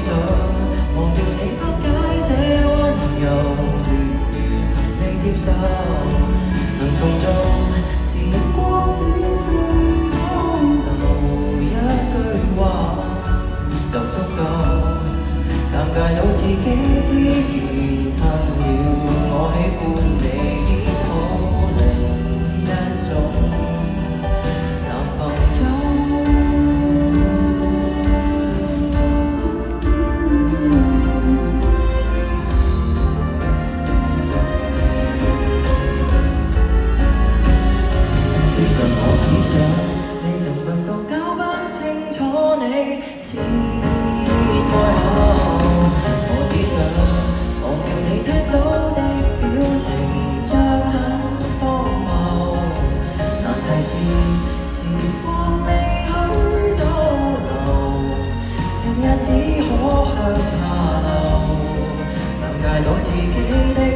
想忘掉你，不解這溫柔，你接受，能重做時光，只需留一句話就足夠。尷尬到自己之前吞了，我喜歡你已好另一種男朋友。其實我只想你曾問到搞不清楚你先開口。我只想忘掉你聽到的表情，像很荒謬。難題是時光未許多留，人也只可向下流。尷尬到自己的人